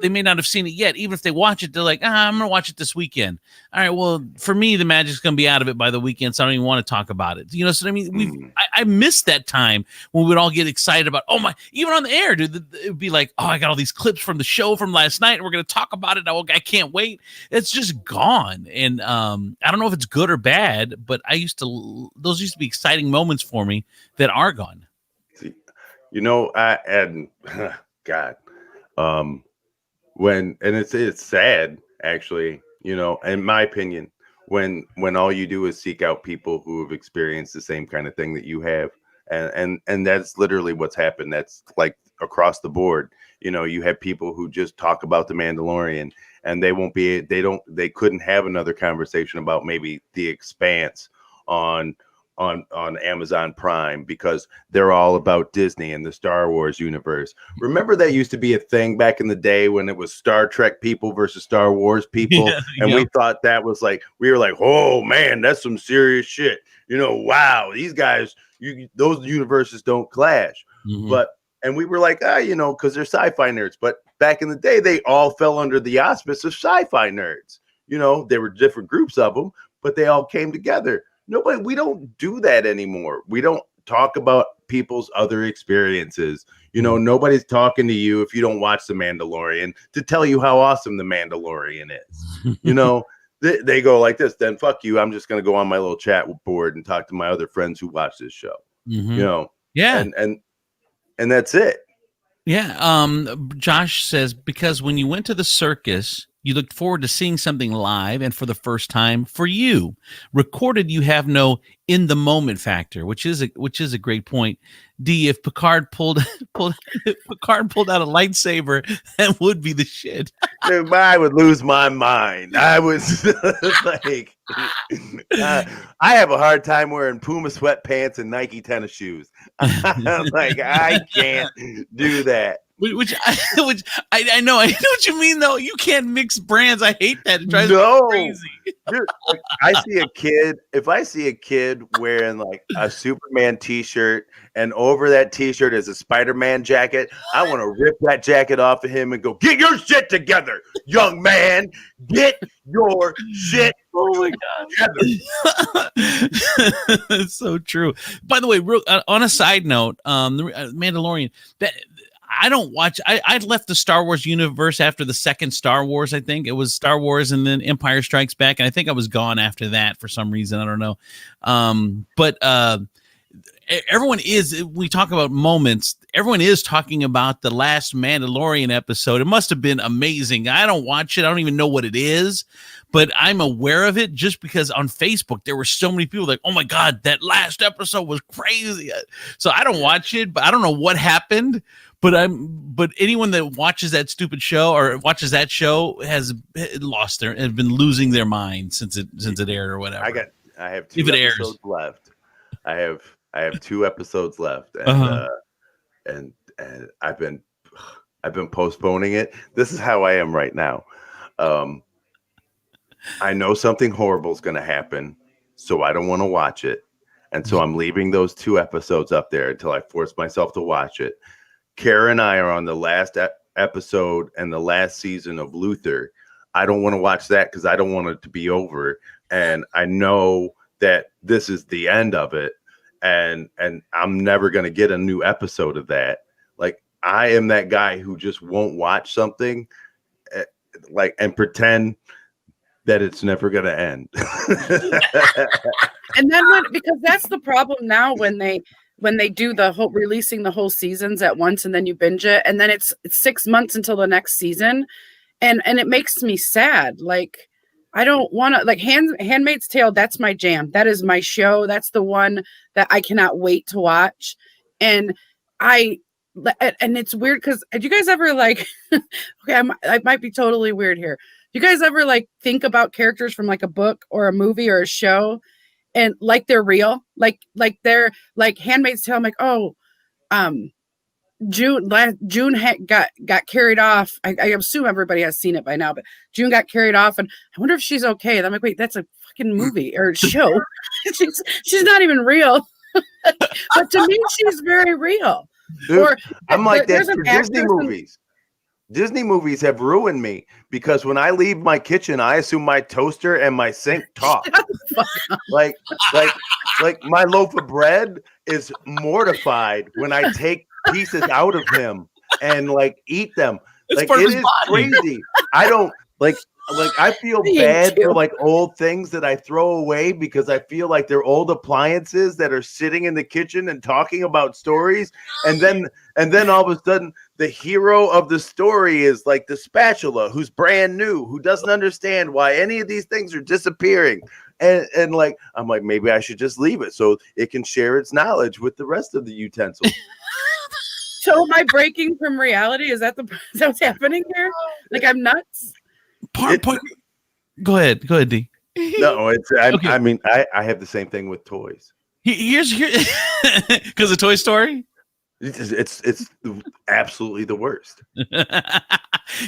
they may not have seen it yet. Even if they watch it, they're like, I'm going to watch it this weekend. All right, well, for me, the magic's going to be out of it by the weekend, so I don't even want to talk about it. So I mean, I miss that time when we'd all get excited about, oh my, even on the air, dude, it would be like, oh, I got all these clips from the show from last night, and we're going to talk about it. I can't wait. It's just gone. And I don't know if it's good or bad, but those used to be exciting moments for me that are gone. God, and it's sad, actually, in my opinion, when all you do is seek out people who have experienced the same kind of thing that you have. And that's literally what's happened. That's like across the board. You have people who just talk about The Mandalorian, and they couldn't have another conversation about maybe The Expanse on Amazon Prime because they're all about Disney and the Star Wars universe. Remember that used to be a thing back in the day when it was Star Trek people versus Star Wars people. We thought that was like, we were like, oh man, that's some serious shit. Wow, these guys, those universes don't clash. And we were like, because they're sci-fi nerds. But back in the day, they all fell under the auspice of sci-fi nerds. There were different groups of them, but they all came together. We don't do that anymore. We don't talk about people's other experiences. Nobody's talking to you if you don't watch The Mandalorian to tell you how awesome The Mandalorian is. They go like this, then fuck you. I'm just going to go on my little chat board and talk to my other friends who watch this show. Yeah. And that's it. Yeah. Josh says, because when you went to the circus, you looked forward to seeing something live and for the first time for you. Recorded, you have no in the moment factor, which is a great point. D, if Picard pulled out a lightsaber, that would be the shit. Dude, I would lose my mind. I was like, I have a hard time wearing Puma sweatpants and Nike tennis shoes. I'm like, I can't do that. I know what you mean though. You can't mix brands. I hate that. It drives me crazy. Dude, like, if I see a kid wearing like a Superman t-shirt and over that t-shirt is a Spider-Man jacket, I want to rip that jacket off of him and go, get your shit together, young man. Get your shit. Oh my God. It's so true. By the way, on a side note, the Mandalorian, that I don't watch. I left the Star Wars universe after the second Star Wars. I think it was Star Wars and then Empire Strikes Back. And I think I was gone after that for some reason. I don't know. But everyone is, we talk about moments. Everyone is talking about the last Mandalorian episode. It must have been amazing. I don't watch it. I don't even know what it is, but I'm aware of it just because on Facebook, there were so many people like, oh my God, that last episode was crazy. So I don't watch it, but I don't know what happened. But anyone that watches that stupid show or watches that show has been losing their mind since it aired or whatever. I have 2 episodes left. I have 2 episodes left, and and I've been postponing it. This is how I am right now. I know something horrible is going to happen, so I don't want to watch it, and so I'm leaving those 2 episodes up there until I force myself to watch it. Kara and I are on the last episode and the last season of Luther. I don't want to watch that because I don't want it to be over. And I know that this is the end of it. And I'm never going to get a new episode of that. Like, I am that guy who just won't watch something and pretend that it's never going to end. And then because that's the problem now when they do the whole releasing the whole seasons at once and then you binge it and then it's 6 months until the next season and it makes me sad. Like, I don't want to, like, Handmaid's Tale, that's my jam. That is my show. That's the one that I cannot wait to watch. And it's weird because do you guys ever like okay, I might be totally weird here. Do you guys ever like think about characters from like a book or a movie or a show and like they're real, like they're like Handmaid's Tale? I'm like, oh, June got carried off. I assume everybody has seen it by now, but June got carried off, and I wonder if she's okay. And I'm like, wait, that's a fucking movie or show. she's not even real, but to me, she's very real. Dude, or I'm like that for Disney movies. Disney movies have ruined me because when I leave my kitchen, I assume my toaster and my sink talk. like my loaf of bread is mortified when I take pieces out of him and like eat them. Like, it is crazy. I don't like I feel bad for like old things that I throw away because I feel like they're old appliances that are sitting in the kitchen and talking about stories. And then all of a sudden the hero of the story is like the spatula who's brand new, who doesn't understand why any of these things are disappearing. And like, I'm like, maybe I should just leave it so it can share its knowledge with the rest of the utensils. So am I breaking from reality? Is that what's happening here? Like, I'm nuts? Go ahead, D. No, okay. I mean, I have the same thing with toys. Here's because of Toy Story. It's absolutely the worst.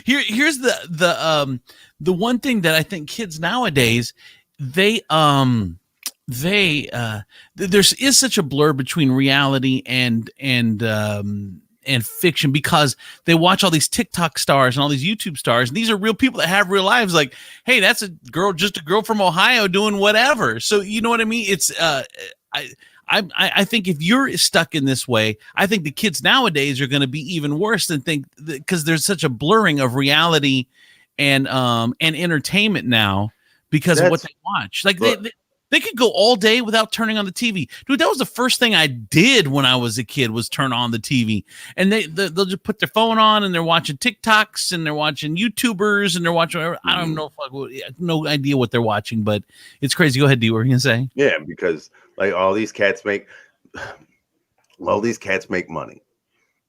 Here's the one thing that I think kids nowadays there is such a blur between reality and fiction because they watch all these TikTok stars and all these YouTube stars. And these are real people that have real lives. Like, hey, that's just a girl from Ohio doing whatever. So you know what I mean? It's I think if you're stuck in this way, I think the kids nowadays are going to be even worse than because there's such a blurring of reality and entertainment now because of what they watch. Like they could go all day without turning on the TV. Dude, that was the first thing I did when I was a kid was turn on the TV. And they'll just put their phone on and they're watching TikToks and they're watching YouTubers and they're watching I don't know no idea what they're watching, but it's crazy. Go ahead, D. What were you gonna say? Yeah, because like all these cats make money,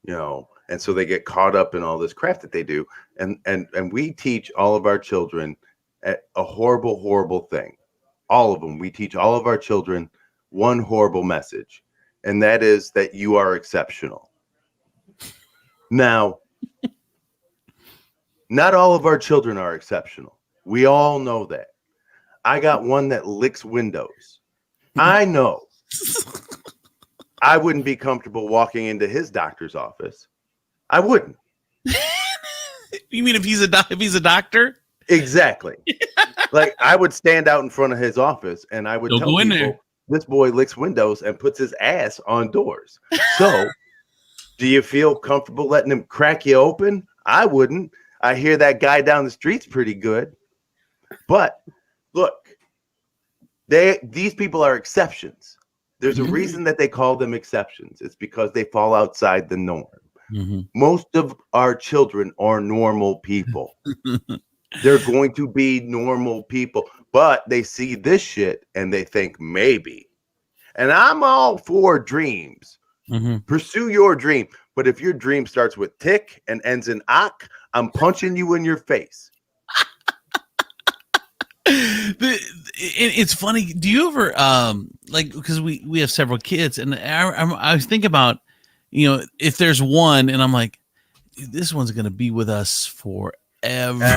you know, and so they get caught up in all this crap that they do. And we teach all of our children a horrible, horrible thing. All of them. We teach all of our children one horrible message, and that is that you are exceptional. Now, Not all of our children are exceptional. We all know that. I got one that licks windows. I know. I wouldn't be comfortable walking into his doctor's office. I wouldn't. You mean if he's a doctor? Exactly. Like I would stand out in front of his office and I would tell go in people, there. this boy licks windows and puts his ass on doors. So do you feel comfortable letting him crack you open? I wouldn't. I hear that guy down the street's pretty good. But look, these people are exceptions. There's a reason that they call them exceptions. It's because they fall outside the norm. Mm-hmm. Most of our children are normal people. They're going to be normal people, but they see this shit and they think maybe. And I'm all for dreams. Mm-hmm. Pursue your dream. But if your dream starts with tick and ends in ak, I'm punching you in your face. It's funny. Do you ever like, because we have several kids, and I was thinking about, if there's one, and I'm like, this one's gonna be with us forever.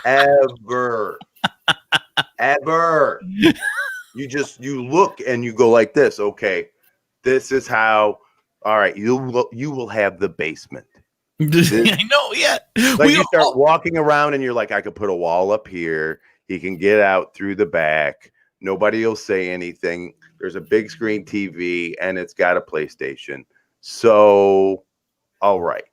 Ever. You look and you go like this. Okay, this is how. All right, you will have the basement. I know, yeah. Like you start walking around and you're like, I could put a wall up here. He can get out through the back. Nobody will say anything. There's a big screen TV and it's got a PlayStation. So, all right.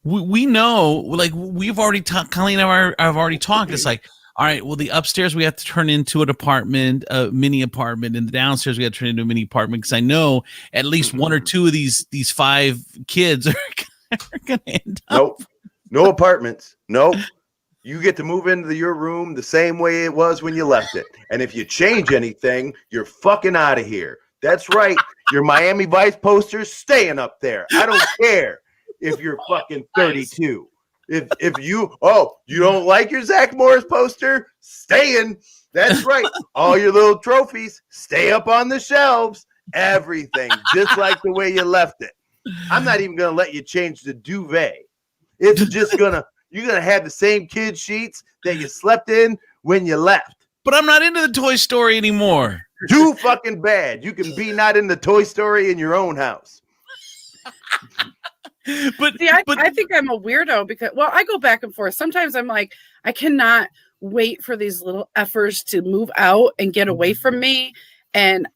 We know, like we've already talked. Colleen and I've already talked. It's like, all right, well, the upstairs we have to turn into an apartment, a mini apartment, and the downstairs we have to turn into a mini apartment because I know at least one or two of these 5 kids are gonna end up. Nope, no apartments. Nope. You get to move into your room the same way it was when you left it. And if you change anything, you're fucking out of here. That's right. Your Miami Vice poster's staying up there. I don't care if you're fucking 32. If you don't like your Zach Morris poster, staying. That's right. All your little trophies stay up on the shelves. Everything just like the way you left it. I'm not even gonna let you change the duvet. It's just you're gonna have the same kid sheets that you slept in when you left. But I'm not into the Toy Story anymore. Too fucking bad. You can be not in the Toy Story in your own house. But I think I'm a weirdo because, well, I go back and forth. Sometimes I'm like, I cannot wait for these little effers to move out and get away from me and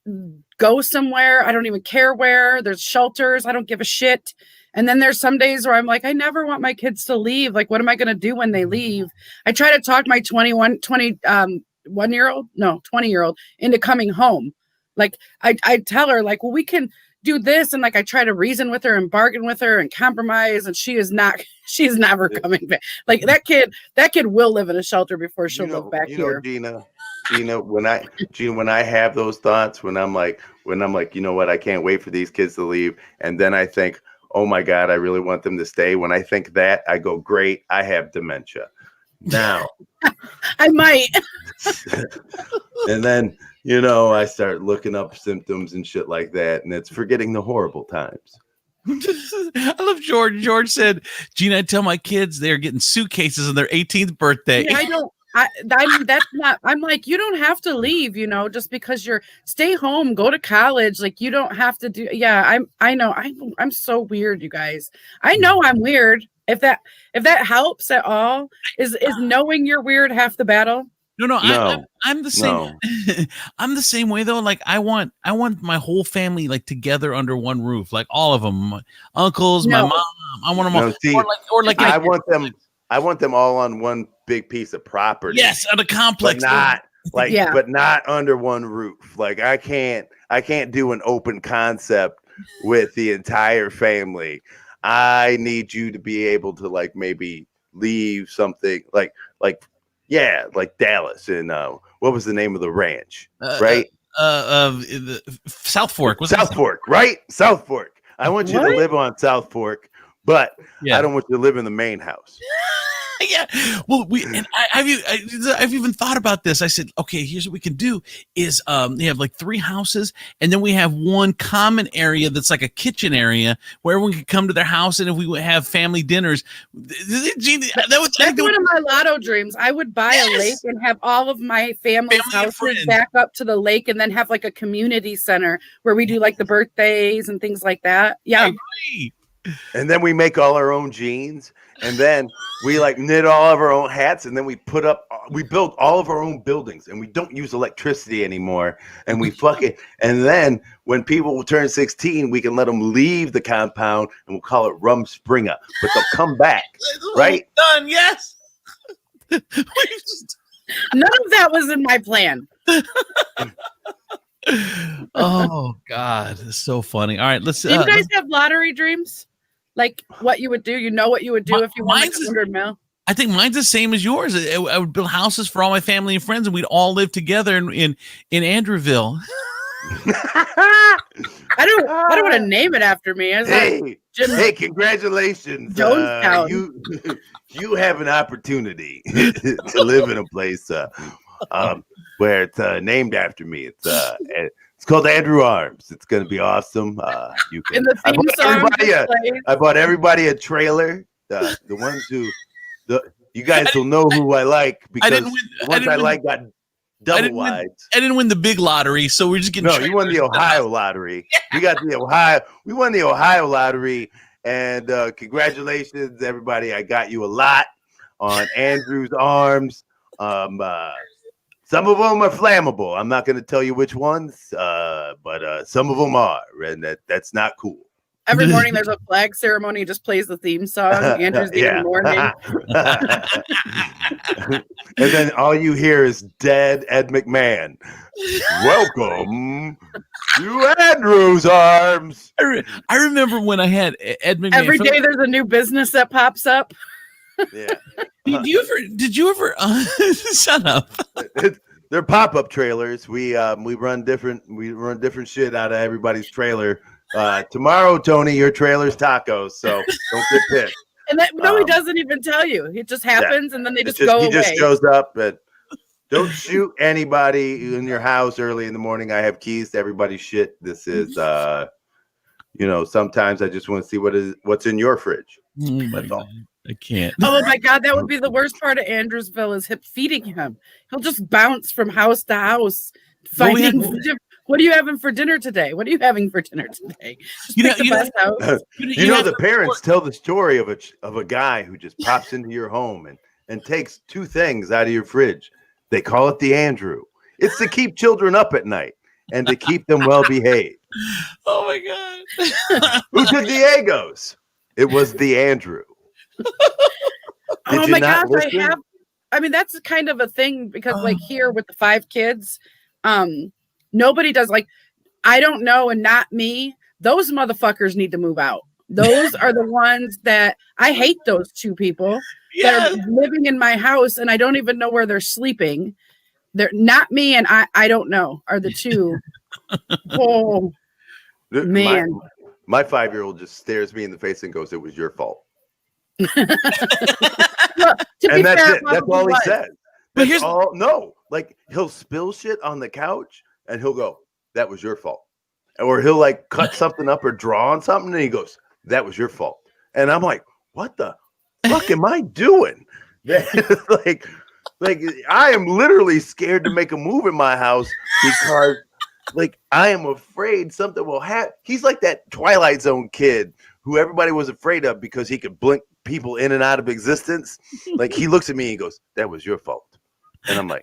go somewhere. I don't even care where. There's shelters. I don't give a shit. And then there's some days where I'm like, I never want my kids to leave. Like, what am I going to do when they leave? I try to talk my 20-year-old into coming home. Like, I tell her, like, well, we can do this. And like, I try to reason with her and bargain with her and compromise. And she's never coming back. Like that kid will live in a shelter before she'll live back here. Gina, when I have those thoughts, when I'm like, you know what? I can't wait for these kids to leave. And then I think, oh my God, I really want them to stay. When I think that, I go, great, I have dementia. Now. I might. And then, I start looking up symptoms and shit like that. And it's forgetting the horrible times. I love George. George said, Gina, I tell my kids they're getting suitcases on their 18th birthday. Yeah, I'm like, you don't have to leave, just because stay home, go to college. Like, you don't have to do. Yeah, I know. I'm so weird, you guys. I know I'm weird. If that helps at all, is knowing you're weird half the battle? No. I'm the same. No. I'm the same way though. Like I want my whole family like together under one roof, like all of them, my uncles, my mom. I want them all. See, or like I want them all on one big piece of property. Yes, on a complex. But not under one roof. Like I can't do an open concept with the entire family. I need you to be able to like maybe leave something like Dallas and what was the name of the ranch? Right? South Fork. South Fork, right? South Fork. I want you to live on South Fork, but I don't want you to live in the main house. Yeah. Well, I've even thought about this. I said, okay, here's what we can do is we have like 3 houses, and then we have one common area that's like a kitchen area where everyone can come to their house, and if we would have family dinners, Gina, That's one of my lotto dreams. I would buy a lake and have all of my family's houses back up to the lake, and then have like a community center where we do like the birthdays and things like that. Yeah. I agree. And then we make all our own jeans, and then we like knit all of our own hats, and then we build all of our own buildings, and we don't use electricity anymore, and we and then when people will turn 16, we can let them leave the compound, and we'll call it Rumspringa, but they'll come back, right? Done, yes. None of that was in my plan. Oh God, it's so funny. All right, let's. Do you guys have lottery dreams? Like what you would do? You know what you would do if you won like 100 mil? I think mine's the same as yours. I would build houses for all my family and friends, and we'd all live together in Andrewville. I don't want to name it after me. Hey, congratulations! You have an opportunity to live in a place where it's named after me. It's called Andrew Arms. It's going to be awesome. You can. I bought everybody a trailer. The ones you guys will know who I like because the ones I like got double wides. I didn't win the big lottery, so we're just getting. No, you won the Ohio lottery. We got the Ohio. We won the Ohio lottery, and congratulations, everybody! I got you a lot on Andrew's Arms. Some of them are flammable. I'm not going to tell you which ones, but some of them are, and that's not cool. Every morning there's a flag ceremony. Just plays the theme song. Andrew's in the morning. And then all you hear is dead Ed McMahon. Welcome to Andrew's Arms. I remember when I had Ed McMahon. Every day there's a new business that pops up. Yeah. Did you ever shut up? They're pop-up trailers. We run different shit out of everybody's trailer. Tomorrow, Tony, your trailer's tacos, so don't get pissed. And he doesn't even tell you. It just happens, and then they just go away. He just shows up, and don't shoot anybody in your house early in the morning. I have keys to everybody's shit. This is, sometimes I just want to see what's in your fridge. That's all. I can't. Oh my God, that would be the worst part of Andrewsville is feeding him. He'll just bounce from house to house, finding. What are you having for dinner today? What are you having for dinner today? The parents tell the story of a guy who just pops into your home and takes 2 things out of your fridge. They call it the Andrew. It's to keep children up at night and to keep them well behaved. Oh my God. Who took the Egos? It was the Andrew. Oh my gosh, that's kind of a thing because like here with the 5 kids, nobody does I don't know, and not me. Those motherfuckers need to move out. Those are the ones that I hate. Those 2 people that are living in my house, and I don't even know where they're sleeping. They're not me, and I don't know. Are the 2? Oh man, my 5-year-old just stares me in the face and goes, "It was your fault." Well, and that's fair, it. That's all he says. But he'll spill shit on the couch and he'll go, "That was your fault." Or he'll cut something up or draw on something and he goes, "That was your fault." And I'm like, what the fuck am I doing? like I am literally scared to make a move in my house because I am afraid something will happen. He's like that Twilight Zone kid who everybody was afraid of because he could blink people in and out of existence. He looks at me and goes, "That was your fault." And I'm like,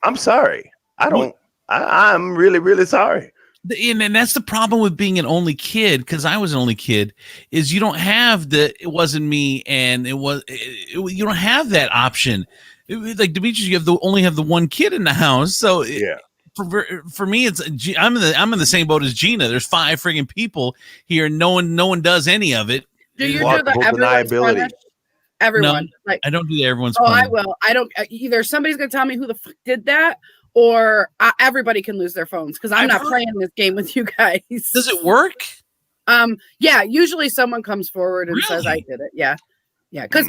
"I'm sorry. I'm really, really sorry." And that's the problem with being an only kid, because I was an only kid, is you don't have it wasn't me, and you don't have that option. Like Demetrius, you only have the one kid in the house, so yeah. For me, I'm in the same boat as Gina. There's 5 friggin' people here, and no one does any of it. Do you do the everyone's punish? Everyone? No, I don't do the everyone's punish. punish. I will. I don't. Either somebody's gonna tell me who the fuck did that, or everybody can lose their phones because I'm not playing this game with you guys. Does it work? Yeah. Usually someone comes forward and says I did it. Yeah. Yeah, because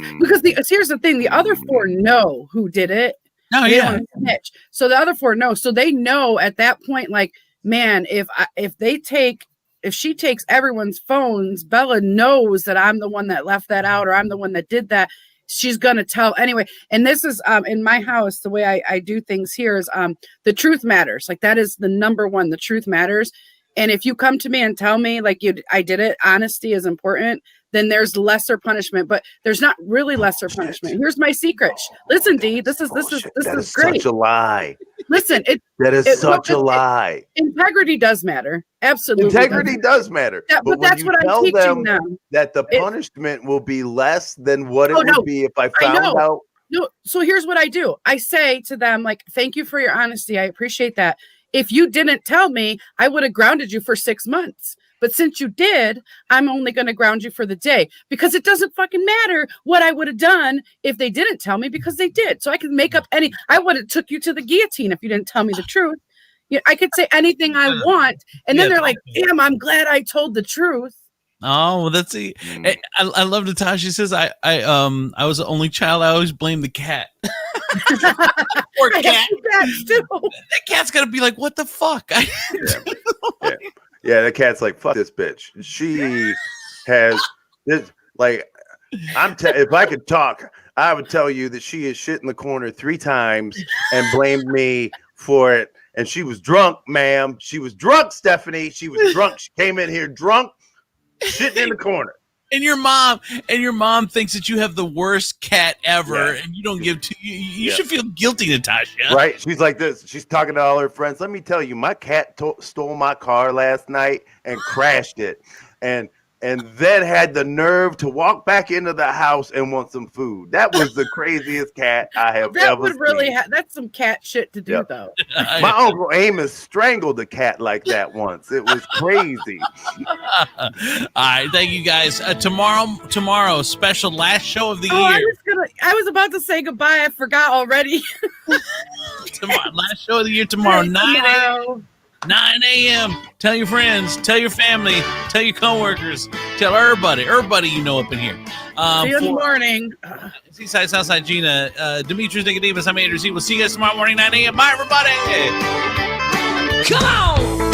here's the thing: the other 4 know who did it. Oh They don't yeah. wanna snitch. So the other 4 know. So they know at that point, like, man, if she takes everyone's phones, Bella knows that I'm the one that left that out, or I'm the one that did that. She's gonna tell anyway. And this is in my house, the way I do things here is the truth matters. Like, that is the number one. The truth matters. And if you come to me and tell me like I did it, honesty is important, then there's lesser punishment, but there's not really lesser punishment. Here's my secret. Listen, D, this is great. Such a lie. Listen, That is such a lie. Integrity does matter. Absolutely. Integrity does matter. Yeah, but that's what I'm teaching them. That the punishment will be less than what it would be if I found out. No, so here's what I do. I say to them, like, thank you for your honesty. I appreciate that. If you didn't tell me, I would have grounded you for 6 months. But since you did, I'm only going to ground you for the day, because it doesn't fucking matter what I would have done if they didn't tell me, because they did. So I can make up I would have took you to the guillotine if you didn't tell me the truth. I could say anything I want. And then they're like, damn, I'm glad I told the truth. Oh, well, that's I love Natasha. She says, I was the only child. I always blame the cat. Poor cat. That cat's got to be like, what the fuck? Yeah, the cat's like, fuck this bitch. She has this, like, if I could talk, I would tell you that she is shit in the corner 3 times and blamed me for it. And she was drunk, ma'am. She was drunk, Stephanie. She was drunk. She came in here drunk, shitting in the corner. And your mom thinks that you have the worst cat ever, and you don't give to you should feel guilty, Natasha. Right? She's like this. She's talking to all her friends. Let me tell you, my cat stole my car last night and crashed it, and then had the nerve to walk back into the house and want some food. That was the craziest cat I have ever seen. That's some cat shit to do, though. My uncle Amos strangled a cat like that once. It was crazy. All right, thank you guys. Tomorrow, special last show of the year. I was about to say goodbye. I forgot already. Last show of the year tomorrow, 9 a.m. Tell your friends, tell your family, tell your coworkers, tell everybody you know up in here. See you in the morning. Seaside, Southside, Gina, Demetrius Nicodemus, I'm Andrew Z. We'll see you guys tomorrow morning, 9 a.m. Bye, everybody. Come on!